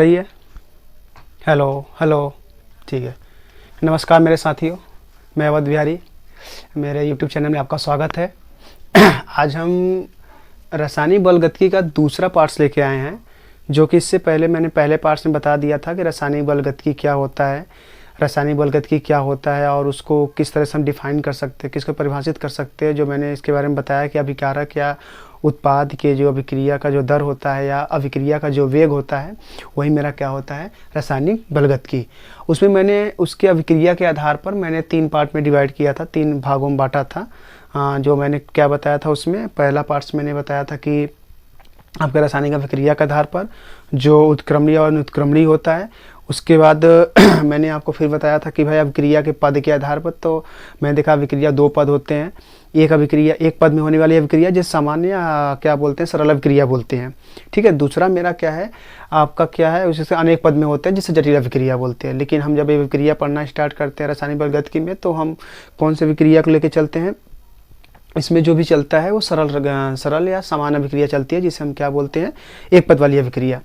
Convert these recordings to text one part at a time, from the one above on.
रही है। Hello hello. ठीक है। नमस्कार मेरे साथियों, मैं अवध बिहारी, मेरे यूट्यूब चैनल में आपका स्वागत है। आज हम रासायनिक बल गतिकी का दूसरा पार्ट्स लेके आए हैं, जो कि इससे पहले मैंने पहले पार्ट्स में बता दिया था कि रासायनिक बल गतिकी क्या होता है, रासायनिक बल गतिकी क्या होता है और उसको किस तरह से हम डिफाइन कर सकते हैं, किसको परिभाषित कर सकते हैं। जो मैंने इसके बारे में बताया कि अभिकारक या उत्पाद के जो अभिक्रिया का जो दर होता है या अभिक्रिया का जो वेग होता है, वही मेरा क्या होता है, रासायनिक बल गतिकी। उसमें मैंने उसके अभिक्रिया के आधार पर मैंने 3 पार्ट में डिवाइड किया था, 3 भागों में बांटा था। जो मैंने क्या बताया था उसमें, पहला पार्ट्स मैंने बताया था कि आपके रासायनिक अभिक्रिया के आधार पर जो उत्क्रमणीय और अनुत्क्रमणीय होता है। उसके बाद मैंने आपको फिर बताया था कि भाई अभिक्रिया के पद के आधार पर, तो मैंने देखा अभिक्रिया 2 पद होते हैं। एक अभिक्रिया एक पद में होने वाली अभिक्रिया जिसे सामान्य क्या बोलते हैं, सरल अभिक्रिया बोलते हैं। ठीक है। दूसरा मेरा क्या है, आपका क्या है, उससे अनेक पद में होते हैं जिसे जटिल अभिक्रिया बोलते हैं। लेकिन हम जब ये अभिक्रिया पढ़ना स्टार्ट करते हैं रासायनिक बल गतिकी में, तो हम कौन सी अभिक्रिया को लेकर चलते हैं, इसमें जो भी चलता है वो सरल या समान अभिक्रिया चलती है, जिसे हम क्या बोलते हैं, एक पद वाली अभिक्रिया।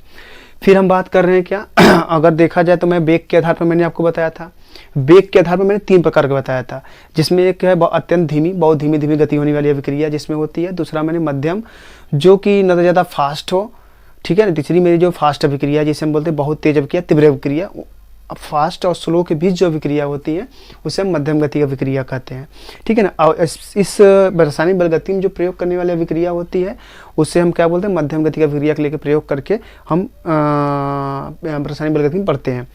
फिर हम बात कर रहे हैं क्या अगर देखा जाए तो मैं वेग के आधार पर मैंने आपको बताया था, वेग के आधार पर मैंने 3 प्रकार का बताया था, जिसमें एक है अत्यंत धीमी, बहुत धीमी धीमी गति होने वाली अभिक्रिया जिसमें होती है। दूसरा मैंने मध्यम, जो कि न तो ज़्यादा फास्ट हो, ठीक है ना। तीसरी मेरी जो फास्ट अभिक्रिया जिसे हम बोलते हैं बहुत तेज अभिक्रिया, तीव्र अभिक्रिया। फास्ट और स्लो के बीच जो अभिक्रिया होती है उसे हम मध्यम गति अभिक्रिया कहते हैं, ठीक है ना। और इस रासायनिक बल गतिकी में जो प्रयोग करने वाली अभिक्रिया होती है उससे हम क्या बोलते हैं, मध्यम गति की अभिक्रिया के लेकर प्रयोग करके हम रासायनिक बल गतिकी में पढ़ते हैं।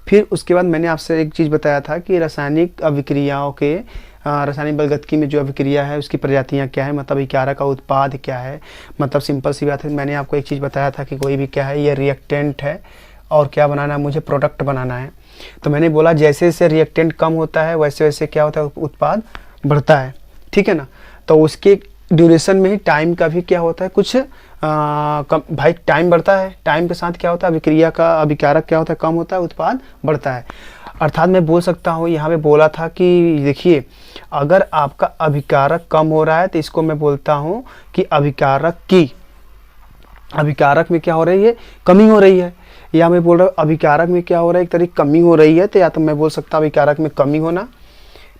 फिर उसके बाद मैंने आपसे एक चीज़ बताया था कि रासायनिक अभिक्रियाओं के रासायनिक बल गतिकी में जो अभिक्रिया है उसकी प्रजातियां क्या है, मतलब अभिकारक का उत्पाद क्या है। मतलब सिंपल सी बात है, मैंने आपको एक चीज़ बताया था कि कोई भी क्या है, ये रिएक्टेंट है और क्या बनाना है, मुझे प्रोडक्ट बनाना है। तो मैंने बोला जैसे जैसे रिएक्टेंट कम होता है वैसे वैसे क्या होता है, उत्पाद बढ़ता है, ठीक है ना। तो उसके ड्यूरेशन में ही टाइम का भी क्या होता है, कुछ भाई टाइम बढ़ता है, टाइम के साथ क्या होता है, अभिक्रिया का अभिकारक क्या होता है, कम होता है, उत्पाद बढ़ता है। अर्थात मैं बोल सकता हूँ, यहाँ पे बोला था कि देखिए अगर आपका अभिकारक कम हो रहा है तो इसको मैं बोलता हूँ कि अभिकारक में क्या हो रही है, कमी हो रही है। या मैं बोल रहा हूँ अभिकारक में क्या हो रहा है, एक तरह की कमी हो रही है। तो या तो मैं बोल सकता हूँ अभिकारक में कमी होना,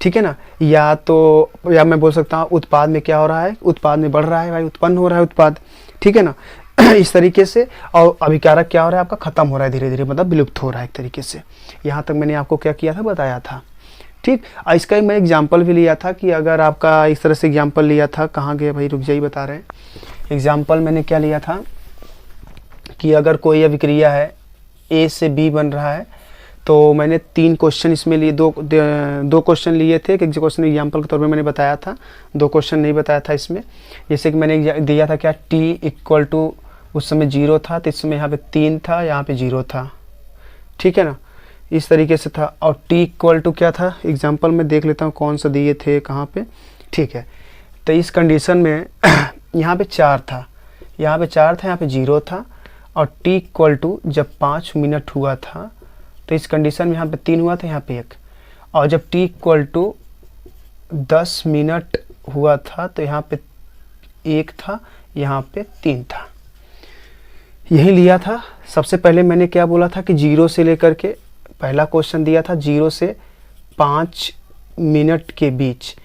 ठीक है ना, या मैं बोल सकता हूँ उत्पाद में क्या हो रहा है, उत्पाद में बढ़ रहा है, भाई उत्पन्न हो रहा है उत्पाद, ठीक है ना। इस तरीके से। और अभिकारक क्या हो रहा है, आपका खत्म हो रहा है धीरे धीरे, मतलब विलुप्त हो रहा है एक तरीके से। यहाँ तक मैंने आपको क्या किया था, बताया था, ठीक। इसका मैं एग्जाम्पल भी लिया था कि अगर आपका इस तरह से एग्जाम्पल लिया था, कहाँ गए भाई, रुक जाइए बता रहे हैं। एग्जाम्पल मैंने क्या लिया था कि अगर कोई अभिक्रिया है, ए से बी बन रहा है, तो मैंने 3 क्वेश्चन इसमें लिए, दो क्वेश्चन लिए थे। एक क्वेश्चन एग्जाम्पल के तौर पे मैंने बताया था, 2 क्वेश्चन नहीं बताया था इसमें। जैसे कि मैंने दिया था क्या, t इक्वल टू उस समय 0 था, तो इस समय यहाँ पे 3 था, यहाँ पे 0 था, ठीक है ना, इस तरीके से था। और t इक्वल टू क्या था, एग्जाम्पल में देख लेता हूँ कौन सा दिए थे कहाँ पे, ठीक है। तो इस कंडीशन में यहाँ पे 4 था, यहाँ पे 0 था। और t इक्वल टू जब 5 मिनट हुआ था तो इस कंडीशन में यहाँ पे 3 हुआ था, यहाँ पे 1। और जब t इक्वल टू 10 मिनट हुआ था तो यहाँ पे 1 था, यहाँ पे 3 था। यही लिया था। सबसे पहले मैंने क्या बोला था कि 0 से लेकर के, पहला क्वेश्चन दिया था 0 से 5 मिनट के बीच,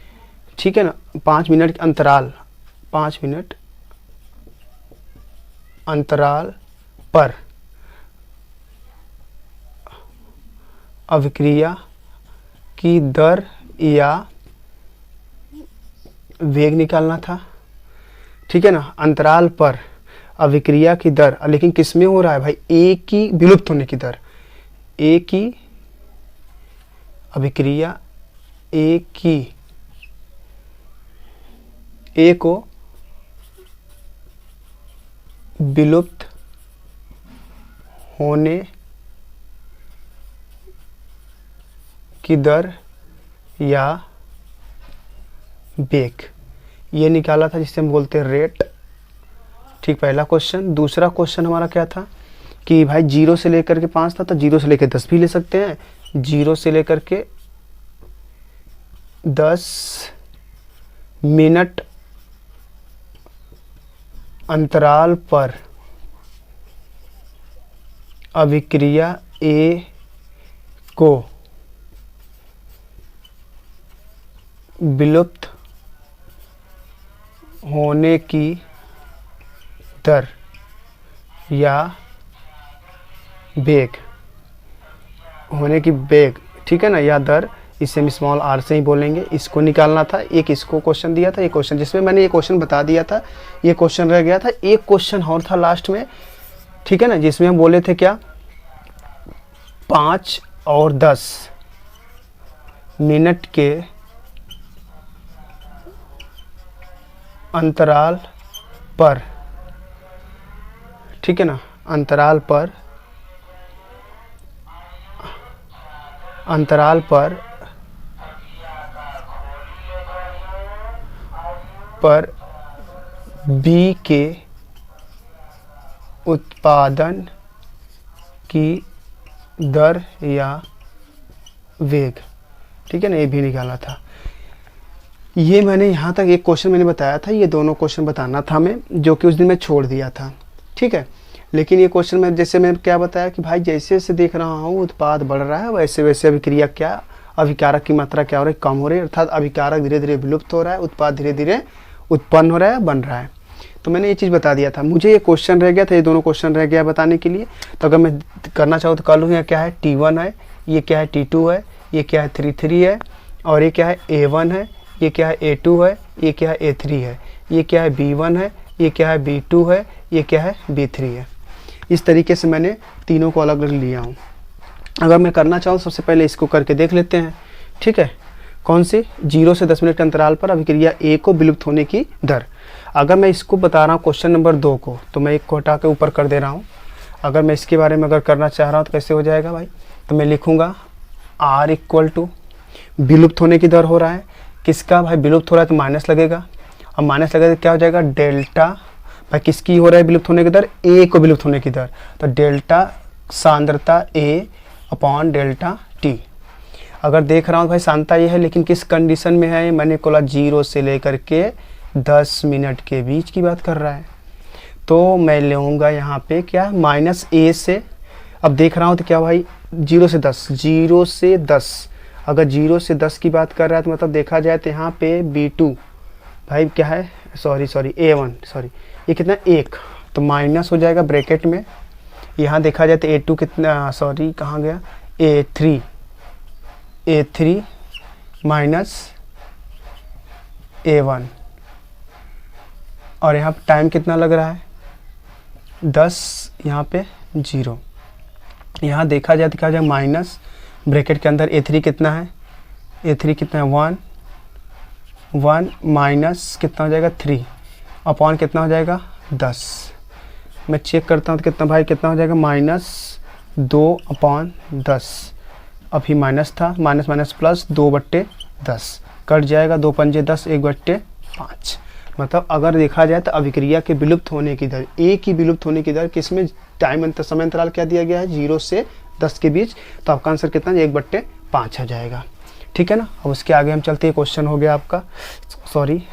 ठीक है ना, 5 मिनट के अंतराल, 5 मिनट अंतराल पर अभिक्रिया की दर या वेग निकालना था, ठीक है ना। अंतराल पर अभिक्रिया की दर, लेकिन किस में हो रहा है भाई, ए की विलुप्त होने की दर, ए की अभिक्रिया, ए को विलुप्त होने की दर या वेग, ये निकाला था जिसे हम बोलते हैं रेट, ठीक, पहला क्वेश्चन। दूसरा क्वेश्चन हमारा क्या था कि भाई 0 से लेकर के 5 था, तो 0 से लेकर 10 भी ले सकते हैं, 0 से लेकर के 10 मिनट अंतराल पर अभिक्रिया ए को विलुप्त होने की दर या वेग, होने की वेग, ठीक है ना, या दर, इसे हम स्मॉल आर से ही बोलेंगे। इसको निकालना था। एक इसको क्वेश्चन दिया था, एक क्वेश्चन जिसमें मैंने ये क्वेश्चन बता दिया था, ये क्वेश्चन रह गया था। एक क्वेश्चन और था लास्ट में, ठीक है ना, जिसमें हम बोले थे क्या, 5 और 10 मिनट के अंतराल पर, ठीक है ना, अंतराल पर बी के उत्पादन की दर या वेग, ठीक है ना, ये भी निकाला था। ये मैंने यहाँ तक एक क्वेश्चन मैंने बताया था, ये दोनों क्वेश्चन बताना था मैं, जो कि उस दिन मैं छोड़ दिया था, ठीक है। लेकिन ये क्वेश्चन में जैसे मैं क्या बताया कि भाई जैसे जैसे देख रहा हूँ उत्पाद बढ़ रहा है, वैसे वैसे अभिक्रिया क्या, अभिकारक की मात्रा क्या हो रही है, कम हो रही है, अर्थात अभिकारक धीरे धीरे विलुप्त हो रहा है, उत्पाद धीरे धीरे उत्पन्न हो रहा है, बन रहा है। तो मैंने ये चीज़ बता दिया था। मुझे ये क्वेश्चन रह गया था, ये दोनों क्वेश्चन रह गया बताने के लिए। तो अगर मैं करना चाहूँ तो कर लूँ। क्या है T1 है, ये क्या है T2 है, ये क्या है 3 है, और ये क्या है A1 है, ये क्या है A2 है, ये क्या है A3 है, ये क्या है B1 है, ये क्या है B2 है, ये क्या है B3 है। इस तरीके से मैंने तीनों को अलग अलग लिया हूँ। अगर मैं करना चाहूँ सबसे पहले इसको करके देख लेते हैं, ठीक है। कौन सी, 0 से 10 मिनट के अंतराल पर अभिक्रिया ए को विलुप्त होने की दर। अगर मैं इसको बता रहा हूँ क्वेश्चन नंबर 2 को, तो मैं एक को हटा के ऊपर कर दे रहा हूँ। अगर मैं इसके बारे में अगर करना चाह रहा हूँ तो कैसे हो जाएगा भाई, तो मैं लिखूँगा R = विलुप्त होने की दर हो रहा है, किसका भाई विलुप्त हो रहा है तो माइनस लगेगा, और माइनस लगेगा तो क्या हो जाएगा, डेल्टा, भाई किसकी हो रहा है विलुप्त होने की दर, ए को विलुप्त होने की दर, तो डेल्टा सांद्रता ए अपॉन डेल्टा टी। अगर देख रहा हूँ भाई सांद्रता ये है, लेकिन किस कंडीशन में है, मैंने बोला 0 से लेकर के 10 मिनट के बीच की बात कर रहा है। तो मैं लूँगा यहाँ पे क्या, -a से, अब देख रहा हूँ तो क्या भाई 0 से 10, 0 से 10, अगर 0 से 10 की बात कर रहा है तो मतलब देखा जाए तो यहाँ पे B2 भाई क्या है, सॉरी A1, सॉरी ये कितना 1, तो माइनस हो जाएगा ब्रैकेट में। यहाँ देखा जाए तो A2 कितना, सॉरी कहाँ गया, A3 माइनस A1, और यहाँ पे टाइम कितना लग रहा है 10, यहाँ पे 0। यहाँ देखा जाए तो क्या हो जाएगा, माइनस ब्रैकेट के अंदर A3 कितना है, A3 कितना है 1 माइनस कितना हो जाएगा 3 अपॉन कितना हो जाएगा 10। मैं चेक करता हूँ तो कितना भाई, कितना हो जाएगा -2/10। अभी माइनस था, माइनस माइनस प्लस 2/10 कट जाएगा, 2 पंजे 10, 1/5। मतलब अगर देखा जाए तो अभिक्रिया के विलुप्त होने की दर, ए की विलुप्त होने की दर किसमें, समय अंतराल क्या दिया गया है 0 से 10 के बीच, तो आपका आंसर कितना 1/5 हो जाएगा, ठीक है ना। अब उसके आगे हम चलते हैं, क्वेश्चन हो गया आपका, सॉरी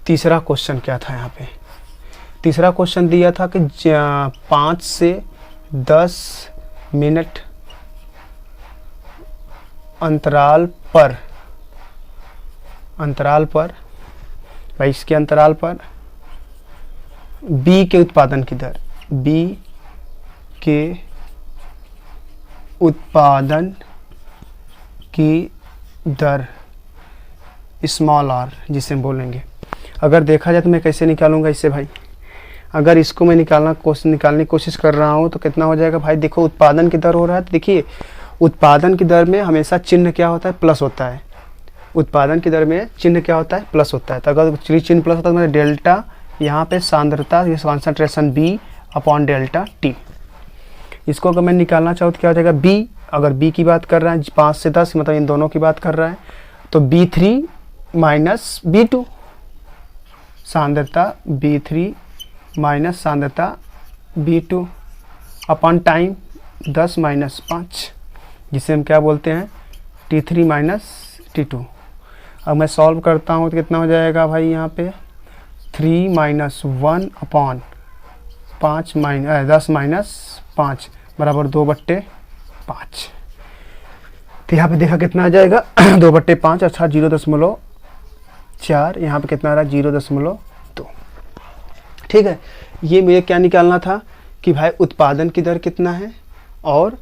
तीसरा क्वेश्चन क्या था यहाँ पे। तीसरा क्वेश्चन दिया था कि 5 से 10 मिनट अंतराल पर भाई इसके अंतराल पर बी के उत्पादन की दर, बी के उत्पादन की दर स्मॉल आर जिसे हम बोलेंगे। अगर देखा जाए तो मैं कैसे निकालूंगा इससे भाई, अगर इसको मैं निकालने की कोशिश कर रहा हूँ तो कितना हो जाएगा भाई, देखो उत्पादन की दर हो रहा है, तो देखिए उत्पादन की दर में हमेशा चिन्ह क्या होता है, प्लस होता है। उत्पादन की दर में चिन्ह क्या होता है, प्लस होता है। तो अगर चिन्ह प्लस होता है तो मेरा डेल्टा यहाँ पे सांद्रता, ये concentration B upon delta T। इसको अगर मैं निकालना चाहूँ तो क्या हो जाएगा, B, अगर B की बात कर रहा है 5 से 10 मतलब इन दोनों की बात कर रहा है, तो B3 माइनस B2, सांद्रता B3 माइनस सांद्रता B2 अपॉन टाइम 10 - 5, जिसे हम क्या बोलते हैं T3 माइनस T2। अब मैं सॉल्व करता हूँ तो कितना हो जाएगा भाई, यहाँ पे 3 - 1 अपॉन 10 माइनस 5 बराबर 2/5। तो यहाँ पे देखा कितना आ जाएगा 2/5। अच्छा 0.4, यहाँ पे कितना आ रहा है 0.2। ठीक है, ये मुझे क्या निकालना था कि भाई उत्पादन की दर कितना है और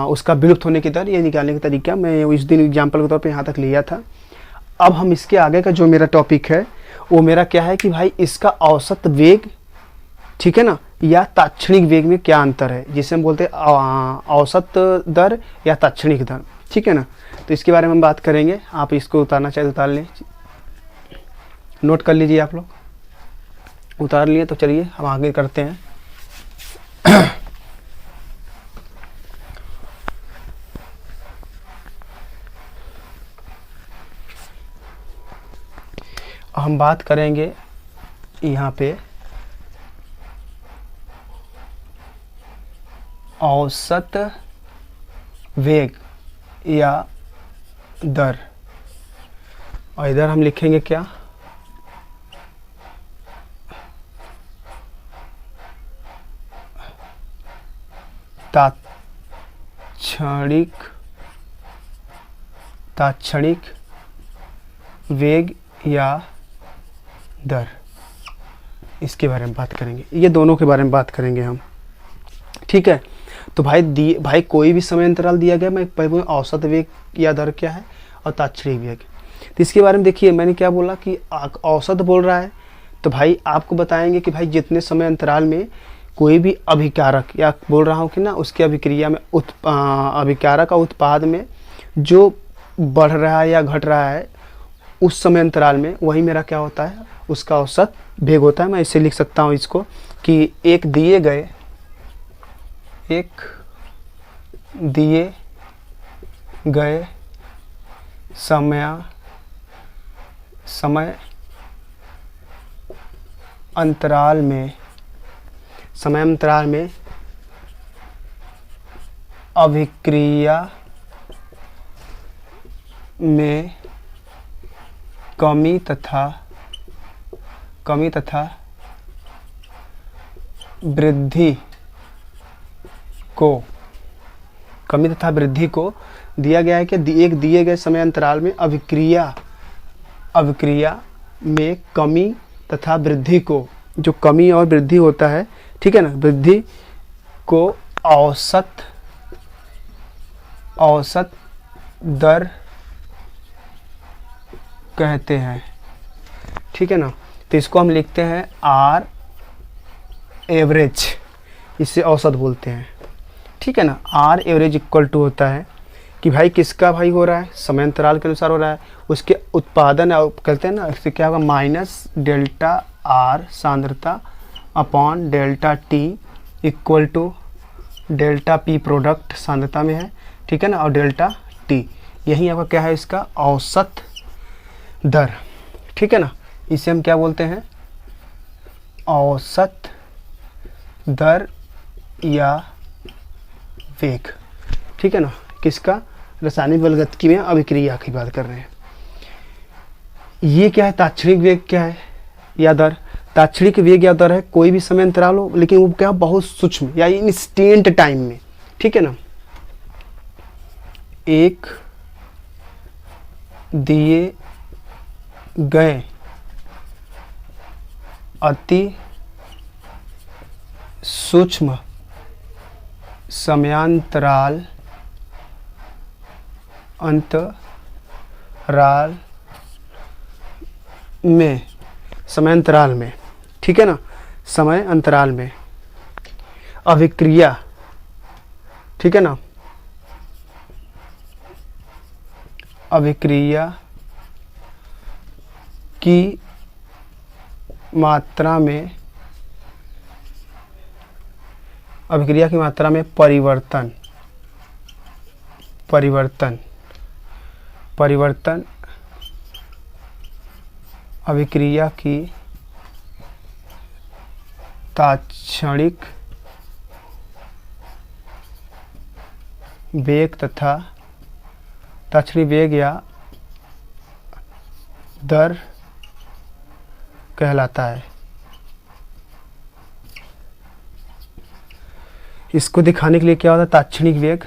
उसका विलुप्त होने की दर, ये निकालने का तरीका मैं इस दिन एग्जाम्पल के तौर पे यहाँ तक लिया था। अब हम इसके आगे का जो मेरा टॉपिक है वो मेरा क्या है कि भाई इसका औसत वेग, ठीक है ना, या तात्क्षणिक वेग में क्या अंतर है, जिसे हम बोलते हैं औसत दर या तात्क्षणिक दर, ठीक है ना। तो इसके बारे में हम बात करेंगे। आप इसको उतारना चाहे तो उतार लें, नोट कर लीजिए आप लोग। उतार लिए तो चलिए हम आगे करते हैं। हम बात करेंगे यहाँ पे औसत वेग या दर, और इधर हम लिखेंगे क्या, तात्क्षणिक वेग या दर, इसके बारे में बात करेंगे। ये दोनों के बारे में बात करेंगे हम, ठीक है। तो भाई कोई भी समय अंतराल दिया गया, मैं पहले औसत वेग या दर क्या है और तात्क्षणिक वेग। तो इसके बारे में देखिए, मैंने क्या बोला कि औसत बोल रहा है, तो भाई आपको बताएंगे कि भाई जितने समय अंतराल में कोई भी अभिकारक, या बोल रहा हूँ कि ना उसकी अभिक्रिया में अभिकारक का उत्पाद में जो बढ़ रहा है या घट रहा है उस समय अंतराल में, वही मेरा क्या होता है, उसका औसत वेग होता है। मैं इसे लिख सकता हूँ इसको कि एक दिए गए समय अंतराल में अभिक्रिया में कमी तथा वृद्धि को दिया गया है कि एक दिए गए समय अंतराल में अभिक्रिया में कमी तथा वृद्धि को, जो कमी और वृद्धि होता है, ठीक है ना, वृद्धि को औसत दर कहते हैं, ठीक है ना। तो इसको हम लिखते हैं आर एवरेज, इससे औसत बोलते हैं, ठीक है ना। आर एवरेज इक्वल टू होता है कि भाई किसका भाई हो रहा है, समय अंतराल के अनुसार हो रहा है, उसके उत्पादन कहते हैं ना, इससे क्या होगा माइनस डेल्टा आर सांद्रता upon delta T equal to delta P product सांद्रता में है, ठीक है ना, और डेल्टा टी, यही आपका क्या है, इसका औसत दर, ठीक है ना। इसे हम क्या बोलते हैं, औसत दर या वेग, ठीक है ना। किसका, रासायनिक बलगतिकी में अभिक्रिया की बात कर रहे हैं। ये क्या है, तात्क्षणिक वेग क्या है या दर। तात्क्षणिक वेग या दर है कोई भी समय अंतराल हो, लेकिन वो क्या बहुत सूक्ष्म या इंस्टेंट टाइम में, ठीक है ना। एक दिए गए अति सूक्ष्म समयांतराल समयांतराल में, ठीक है ना, समय अंतराल में अभिक्रिया, ठीक है ना, अभिक्रिया की मात्रा में परिवर्तन अभिक्रिया की तात्क्षणिक वेग तथा तात्क्षणिक वेग या दर कहलाता है, इसको दिखाने के लिए क्या होता है, ताक्षणिक वेग,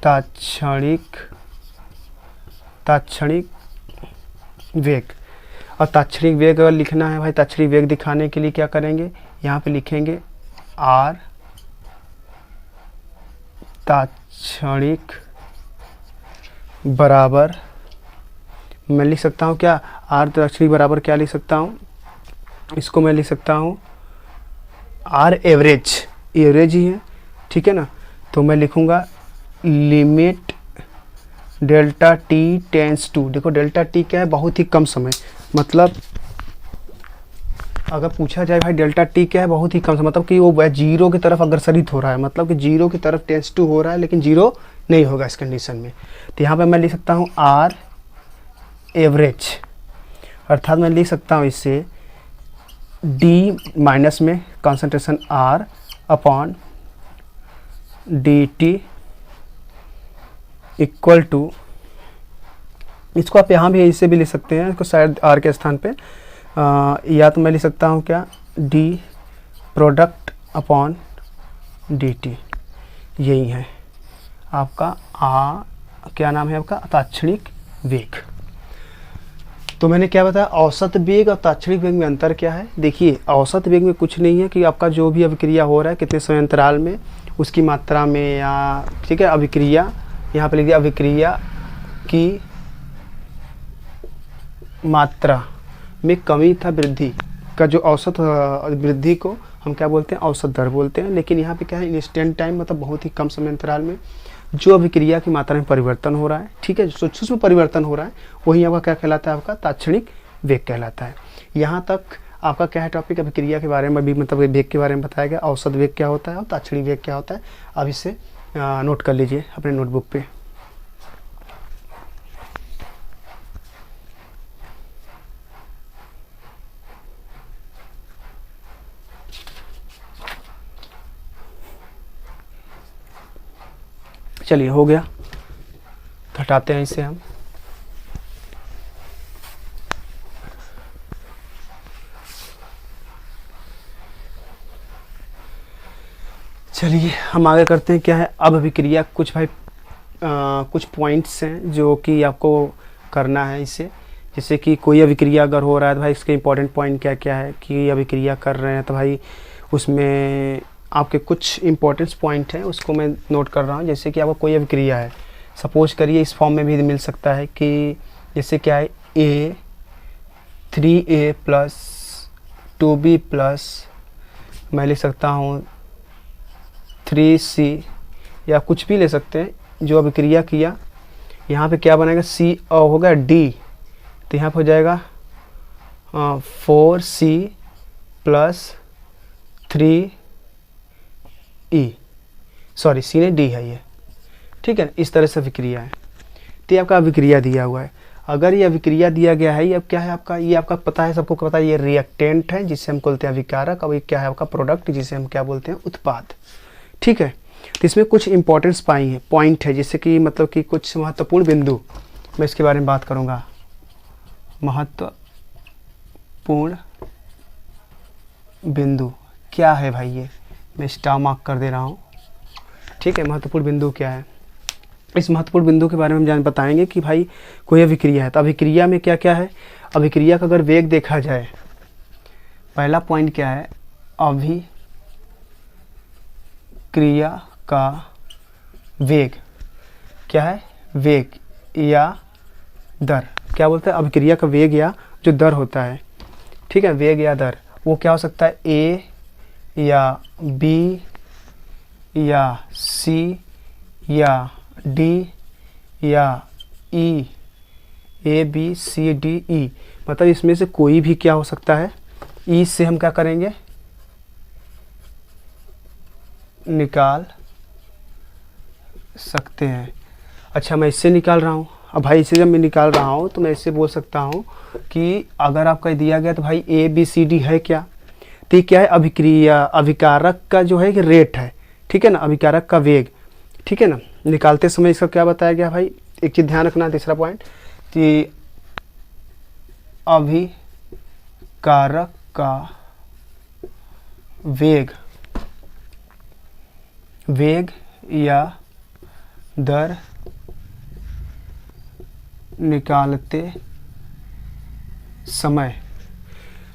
ताक्षणिक वेग। और ताक्षणिक वेग अगर लिखना है भाई, ताक्षणिक वेग दिखाने के लिए क्या करेंगे, यहाँ पे लिखेंगे आर ताक्षणिक बराबर, मैं लिख सकता हूँ क्या, आर ताक्षणिक बराबर क्या लिख सकता हूँ, इसको मैं लिख सकता हूँ आर एवरेज, एवरेज ही है, ठीक है ना। तो मैं लिखूँगा limit delta T tends to, देखो डेल्टा टी क्या है, बहुत ही कम समय, मतलब अगर पूछा जाए भाई डेल्टा टी क्या है, बहुत ही कम समय, मतलब कि वो जीरो की तरफ अग्रसरित हो रहा है, मतलब कि जीरो की तरफ टेंस टू हो रहा है, लेकिन जीरो नहीं होगा इस कंडीशन में। तो यहाँ पे मैं लिख सकता हूँ आर एवरेज, अर्थात मैं लिख सकता हूँ इससे डी माइनस में concentration R upon D T equal to, इसको आप यहाँ भी इससे भी लिख सकते हैं, इसको शायद आर के स्थान पे या तो मैं लिख सकता हूँ क्या, D product upon D T, यही है आपका क्या नाम है आपका, ताक्षणिक वेग। तो मैंने क्या बताया, औसत वेग और ताक्षणिक वेग में अंतर क्या है। देखिए औसत वेग में कुछ नहीं है कि आपका जो भी अभिक्रिया हो रहा है कितने समय अंतराल में, उसकी मात्रा में, या ठीक है अभिक्रिया, यहाँ पे लिख दिया अभिक्रिया की मात्रा में कमी था वृद्धि का, जो औसत वृद्धि को हम क्या बोलते हैं, औसत दर बोलते हैं। लेकिन यहाँ पे क्या है, इंस्टेंट टाइम, मतलब बहुत ही कम समय अंतराल में जो अभिक्रिया की मात्रा में परिवर्तन हो रहा है, ठीक है, जो सूक्ष्म परिवर्तन हो रहा है, वही आपका क्या कहलाता है, आपका ताक्षणिक वेग कहलाता है। यहाँ तक आपका क्या है टॉपिक, अभिक्रिया के बारे में भी, मतलब वेग के बारे में बताया गया, औसत वेग क्या होता है और ताक्षणिक वेग क्या होता है। अब इसे नोट कर लीजिए अपने नोटबुक पे। चलिए हो गया, हटाते हैं इसे हम। चलिए हम आगे करते हैं, क्या है अब अभिक्रिया, कुछ भाई कुछ पॉइंट्स हैं जो कि आपको करना है इसे। जैसे कि कोई अभिक्रिया अगर हो रहा है तो भाई इसके इंपॉर्टेंट पॉइंट क्या क्या है, कि अभिक्रिया कर रहे हैं तो भाई उसमें आपके कुछ इंपॉर्टेंस पॉइंट हैं, उसको मैं नोट कर रहा हूँ। जैसे कि आपको कोई अभिक्रिया है, सपोज करिए इस फॉर्म में भी मिल सकता है कि जैसे क्या है, ए 3a प्लस 2b प्लस, मैं लिख सकता हूँ 3c, या कुछ भी ले सकते हैं जो अभिक्रिया किया। यहाँ पे क्या बनेगा, c होगा d, तो यहाँ पर हो जाएगा 4c plus 3e, sorry c ने d है ये, ठीक है। इस तरह से अभिक्रिया है, तो ये आपका अभिक्रिया दिया हुआ है। अगर ये अभिक्रिया दिया गया है, ये अब क्या है आपका, ये आपका पता है, सबको पता है, ये रिएक्टेंट है जिसे हम बोलते हैं अभिकारक, और ये क्या है आपका प्रोडक्ट जिसे हम क्या बोलते हैं, उत्पाद, ठीक है। तो इसमें कुछ इंपॉर्टेंस पाई है, पॉइंट है, जैसे कि मतलब कि कुछ महत्वपूर्ण बिंदु, मैं इसके बारे में बात करूँगा। महत्वपूर्ण बिंदु क्या है भाई, ये मैं स्टार मार्क कर दे रहा हूँ, ठीक है। महत्वपूर्ण बिंदु क्या है, इस महत्वपूर्ण बिंदु के बारे में हम बताएंगे कि भाई कोई अभिक्रिया है तो अभिक्रिया में क्या क्या है। अभिक्रिया का अगर वेग देखा जाए, पहला पॉइंट क्या है, अभिक्रिया का वेग क्या है, वेग या दर, क्या बोलते हैं, अभिक्रिया का वेग या जो दर होता है, ठीक है, वेग या दर, वो क्या हो सकता है, ए या बी या सी या डी या ई, A B C D E, मतलब इसमें से कोई भी क्या हो सकता है। ई से हम क्या करेंगे, निकाल सकते हैं। अच्छा मैं इससे निकाल रहा हूँ, अब भाई इसे जब मैं निकाल रहा हूँ तो मैं इससे बोल सकता हूँ कि अगर आपका दिया गया तो भाई ए बी सी डी है क्या, तो क्या है, अभिक्रिया अभिकारक का जो है कि रेट है, ठीक है ना, अभिकारक का वेग, ठीक है ना। निकालते समय इसका क्या बताया गया भाई, एक चीज़ ध्यान रखना, तीसरा पॉइंट, कि अभिकारक का वेग वेग या दर निकालते समय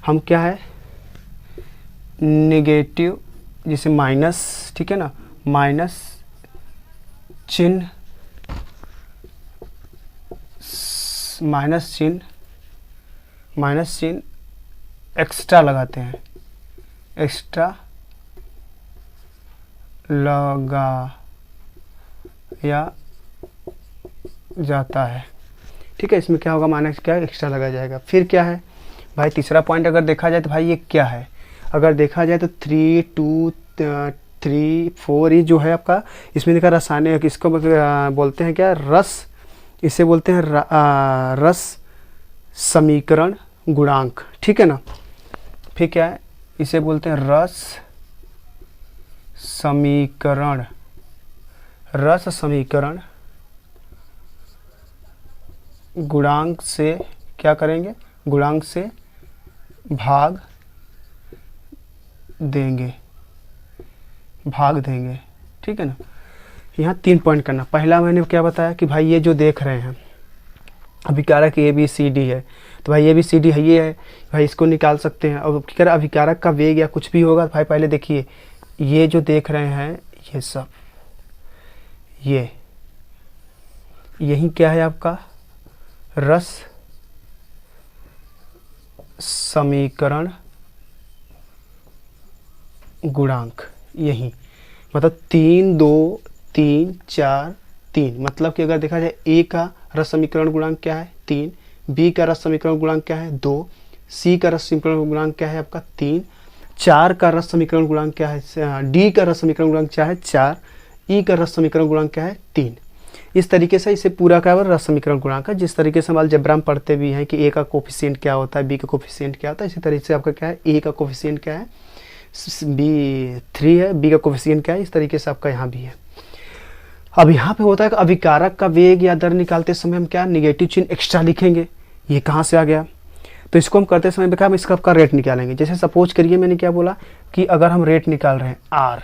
हम क्या है, नेगेटिव जैसे माइनस, ठीक है ना, माइनस चिन्ह, माइनस चिन्ह एक्स्ट्रा लगाते हैं, एक्स्ट्रा लगाया जाता है। ठीक है, इसमें क्या होगा, माइनस क्या है, एक्स्ट्रा लगाया जाएगा। फिर क्या है भाई, तीसरा पॉइंट अगर देखा जाए तो भाई ये क्या है, अगर देखा जाए तो 3, 2, 3, 4 ये जो है आपका, इसमें देखा रासायनिक, इसको बोलते हैं क्या, रस, इसे बोलते हैं रस समीकरण गुणांक। ठीक है ना। फिर क्या है, इसे बोलते हैं रस समीकरण, रस समीकरण गुणांक से क्या करेंगे, गुणांक से भाग देंगे, भाग देंगे। ठीक है ना। यहाँ 3 पॉइंट करना। पहला मैंने क्या बताया कि भाई ये जो देख रहे हैं अभिकारक ABCD है, तो भाई ABCD है, ये है भाई, इसको निकाल सकते हैं। अब क्या करें, अभिकारक का वेग या कुछ भी होगा भाई, पहले देखिए ये जो देख रहे हैं ये सब, ये यही क्या है आपका, रस समीकरण गुणांक, यही मतलब 3, 2, 3, 4, 3, मतलब कि अगर देखा जाए A का रस समीकरण गुणांक क्या है, 3, B का रस समीकरण गुणांक क्या है, 2, C का रस समीकरण गुणांक क्या है आपका, 3, 4 का रस समीकरण गुणांक क्या है, D का रस समीकरण गुणांक क्या है, 4, E का रस समीकरण गुणांक क्या है, 3। इस तरीके से इसे पूरा का रस समीकरण गुणांक है। जिस तरीके से हम अलजेब्रा में पढ़ते भी हैं कि A का कोफिशिएंट क्या होता है, B का कोफिशिएंट क्या होता है, इसी तरीके से आपका क्या है, A का कोफिशिएंट क्या है, B3 है, B का कोफिशिएंट क्या है, इस तरीके से आपका यहाँ भी है। अब यहाँ पे होता है कि अभिकारक का वेग या दर निकालते समय हम क्या, निगेटिव चिन्ह एक्स्ट्रा लिखेंगे। ये कहाँ से आ गया, तो इसको हम करते समय देखा हम इसका आपका रेट निकालेंगे। जैसे सपोज करिए मैंने क्या बोला कि अगर हम रेट निकाल रहे हैं R,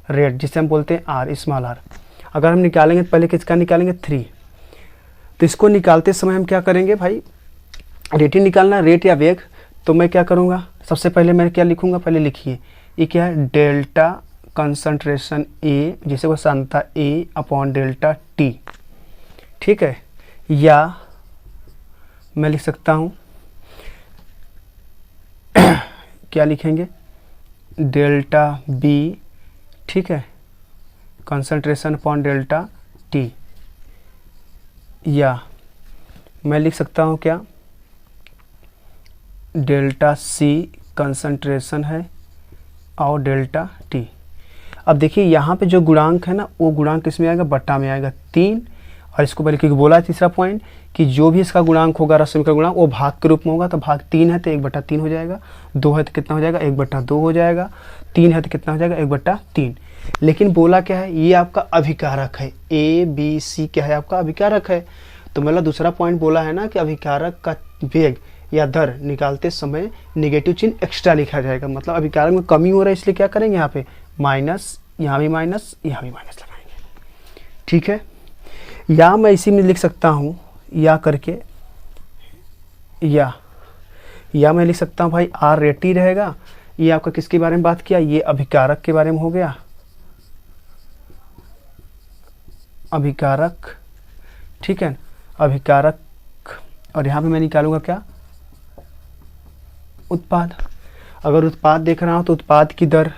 रेट जिसे हम बोलते हैं R, स्मॉल r, अगर हम निकालेंगे तो पहले किसका निकालेंगे, 3। तो इसको निकालते समय हम क्या करेंगे भाई, रेट ही निकालना, रेट या वेग। तो मैं क्या करूँगा, सबसे पहले मैं क्या लिखूँगा, पहले लिखिए ये क्या है, डेल्टा कंसंट्रेशन A, जिसे वो सांद्रता A अपॉन डेल्टा T। ठीक है, या मैं लिख सकता हूँ क्या लिखेंगे, डेल्टा B, ठीक है, कंसंट्रेशन अपॉन डेल्टा T, या मैं लिख सकता हूँ क्या, डेल्टा C कंसंट्रेशन है और डेल्टा T। अब देखिए यहाँ पे जो गुणांक है ना, वो गुणांक किसमें आएगा, बट्टा में आएगा 3। और इसको पहले क्योंकि बोला है तीसरा पॉइंट कि जो भी इसका गुणांक होगा, रस समीकरण गुणांक, वो भाग के रूप में होगा। तो भाग 3 है तो 1/3 हो जाएगा, 2 है तो कितना हो जाएगा, 1/2 हो जाएगा, 3 है तो कितना हो जाएगा, 1/3। लेकिन बोला क्या है, ये आपका अभिकारक है, ABC क्या है आपका, अभिकारक है। तो मतलब दूसरा पॉइंट बोला है ना कि अभिकारक का वेग या दर निकालते समय निगेटिव चिन्ह एक्स्ट्रा लिखा जाएगा, मतलब अभिकारक में कमी हो रहा है, इसलिए क्या करेंगे यहाँ पे माइनस, यहाँ भी माइनस, यहाँ भी माइनस लगाएंगे। ठीक है, या मैं इसी में लिख सकता हूँ या करके, या मैं लिख सकता हूँ भाई R रेट ही रहेगा। ये आपका किसके बारे में बात किया, ये अभिकारक के बारे में हो गया, अभिकारक। ठीक है, अभिकारक। और यहाँ पे मैं निकालूंगा क्या, उत्पाद। अगर उत्पाद देख रहा हूँ तो उत्पाद की दर,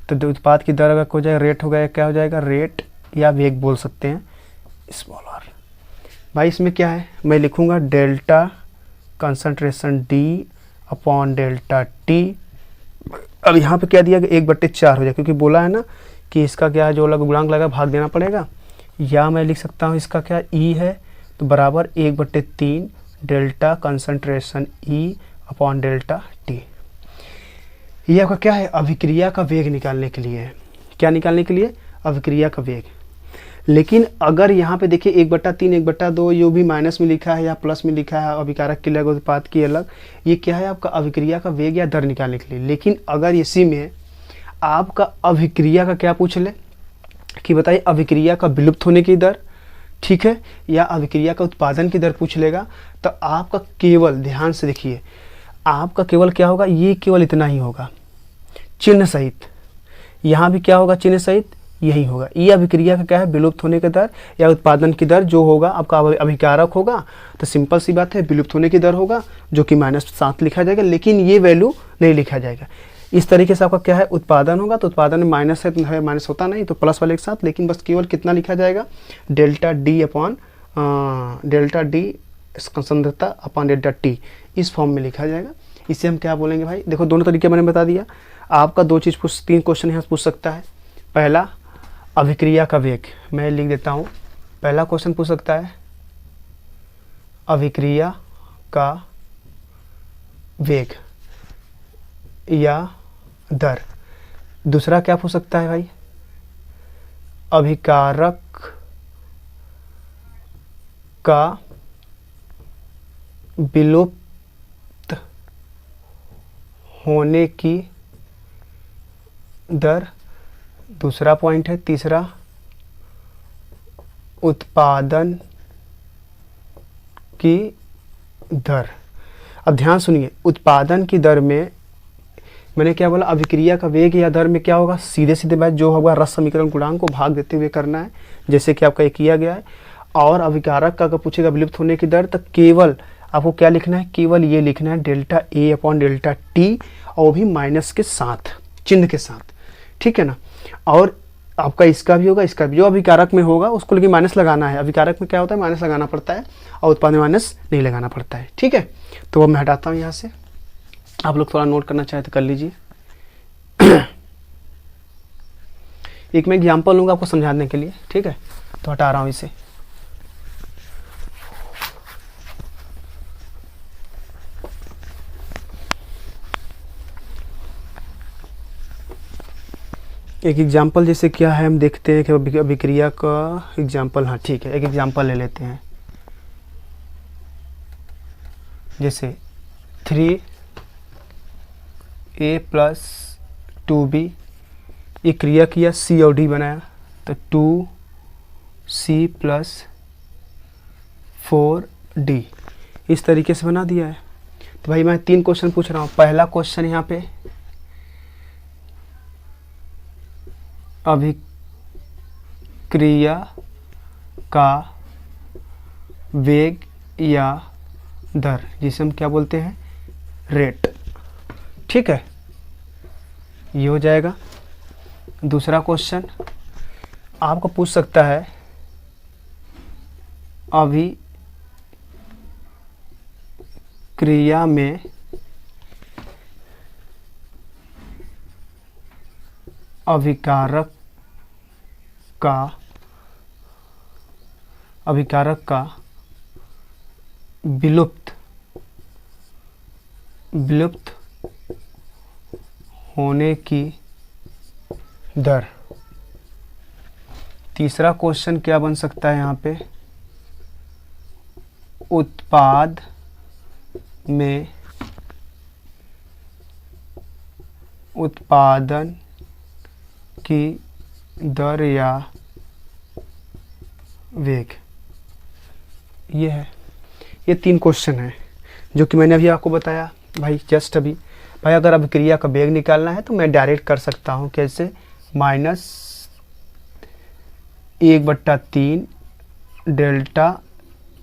तो उत्पाद की दर अगर हो जाएगा, रेट हो गया, क्या हो जाएगा, रेट या वेग बोल सकते हैं, स्मॉल r। भाई इसमें क्या है, मैं लिखूंगा delta concentration D upon delta T। अब यहाँ पे क्या दिया गया, 1/4 हो जाए, क्योंकि बोला है ना कि इसका क्या है, जो अलग गुणांक लगा भाग देना पड़ेगा। या मैं लिख सकता हूँ इसका क्या E है, तो बराबर 1/3 delta concentration E upon delta T। ये आपका क्या है, अभिक्रिया का वेग निकालने के लिए है। क्या निकालने के लिए, अभिक्रिया का वेग। लेकिन अगर यहाँ पे देखिए 1/3, 1/2 जो भी माइनस में लिखा है या प्लस में लिखा है, अभिकारक की अलग, उत्पाद की अलग, ये क्या है आपका अभिक्रिया का वेग या दर निकालने के लिए। लेकिन अगर इसी में आपका अभिक्रिया का क्या पूछ ले कि बताइए अभिक्रिया का विलुप्त होने की दर, ठीक है, या अभिक्रिया का उत्पादन की दर पूछ लेगा, तो आपका केवल ध्यान से देखिए, आपका केवल क्या होगा, ये केवल इतना ही होगा चिन्ह सहित। यहाँ भी क्या होगा, चिन्ह सहित यही होगा। ये अभिक्रिया का क्या है, विलुप्त होने की दर या उत्पादन की दर जो होगा आपका अभिकारक होगा, तो सिंपल सी बात है विलुप्त होने की दर होगा जो कि -7 लिखा जाएगा, लेकिन ये वैल्यू नहीं लिखा जाएगा। इस तरीके से आपका क्या है, उत्पादन होगा, तो उत्पादन में माइनस है, माइनस होता नहीं तो प्लस वाले के साथ, लेकिन बस केवल कितना लिखा जाएगा, delta D upon delta D सांद्रता अपॉन डेल्टा टी, इस फॉर्म में लिखा जाएगा। इसे हम क्या बोलेंगे भाई, देखो दोनों तरीके मैंने बता दिया। आपका 3 क्वेश्चन यहाँ पूछ सकता है। पहला अभिक्रिया का वेग, मैं लिख देता हूँ। पहला क्वेश्चन पूछ सकता है अभिक्रिया का वेग या दर। दूसरा क्या पूछ सकता है भाई, अभिकारक का विलुप्त होने की दर, दूसरा पॉइंट है। तीसरा उत्पादन की दर। अब ध्यान सुनिए, उत्पादन की दर में मैंने क्या बोला, अभिक्रिया का वेग या दर में क्या होगा, सीधे सीधे बात जो होगा रस समीकरण गुणांक को भाग देते हुए करना है, जैसे कि आपका ये किया गया है। और अभिकारक का अगर पूछेगा विलुप्त होने की दर, तो केवल आपको क्या लिखना है, केवल ये लिखना है delta A upon delta T, और वो भी माइनस के साथ, चिन्ह के साथ, ठीक है ना। और आपका इसका भी होगा, इसका भी, जो अभिकारक में होगा उसको लेकिन माइनस लगाना है। अभिकारक में क्या होता है, माइनस लगाना पड़ता है, और उत्पादन में माइनस नहीं लगाना पड़ता है, ठीक है। तो अब मैं हटाता हूँ यहाँ से, आप लोग थोड़ा नोट करना चाहे तो कर लीजिए। एक मैं एग्जाम्पल लूँगा आपको समझाने के लिए, ठीक है, तो हटा रहा हूँ इसे। एक एग्जाम्पल जैसे क्या है, हम देखते हैं कि अभिक्रिया का एग्जाम्पल, हाँ ठीक है, एक एग्जाम्पल ले लेते हैं। जैसे 3a + 2b, ये क्रिया किया, c और d बनाया, तो 2c + 4d, इस तरीके से बना दिया है। तो भाई मैं 3 क्वेश्चन पूछ रहा हूँ। पहला क्वेश्चन यहाँ पे अभिक्रिया का वेग या दर, जिसे हम क्या बोलते हैं, रेट, ठीक है, ये हो जाएगा। दूसरा क्वेश्चन आपको पूछ सकता है अभिक्रिया में अभिकारक का विलुप्त होने की दर। तीसरा क्वेश्चन क्या बन सकता है यहाँ पे, उत्पाद में उत्पादन की दर या वेग। ये है, ये 3 क्वेश्चन है जो कि मैंने अभी आपको बताया भाई, जस्ट अभी। भाई अगर अभिक्रिया का वेग निकालना है तो मैं डायरेक्ट कर सकता हूँ, कैसे, -1/3 delta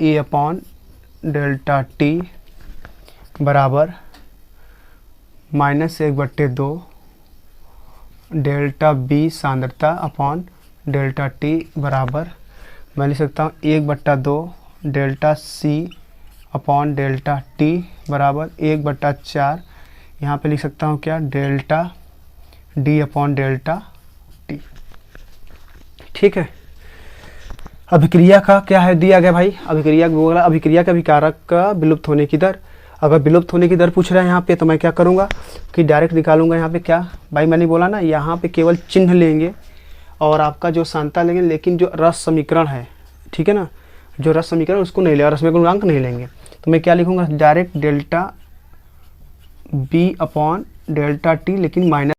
A upon delta T बराबर -1/2 डेल्टा बी सांद्रता अपॉन डेल्टा टी बराबर, मैं लिख सकता हूँ 1/2 delta C upon delta T बराबर 1/4, यहाँ पे लिख सकता हूँ क्या, delta D upon delta T, ठीक है। अभिक्रिया का क्या है दिया गया भाई, अभिक्रिया बोला, अभिक्रिया के अभिकारक का विलुप्त होने की दर। अगर विलुप्त होने की दर पूछ रहा है यहाँ पे, तो मैं क्या करूँगा कि डायरेक्ट निकालूंगा यहाँ पे क्या भाई, मैंने बोला ना यहाँ पे केवल चिन्ह लेंगे और आपका जो सांता लेंगे, लेकिन जो रस समीकरण है, ठीक है ना, जो रस समीकरण उसको नहीं लेंगे, रस समीकरण गुणांक नहीं लेंगे। तो मैं क्या लिखूंगा, direct delta B upon delta T, लेकिन माइनस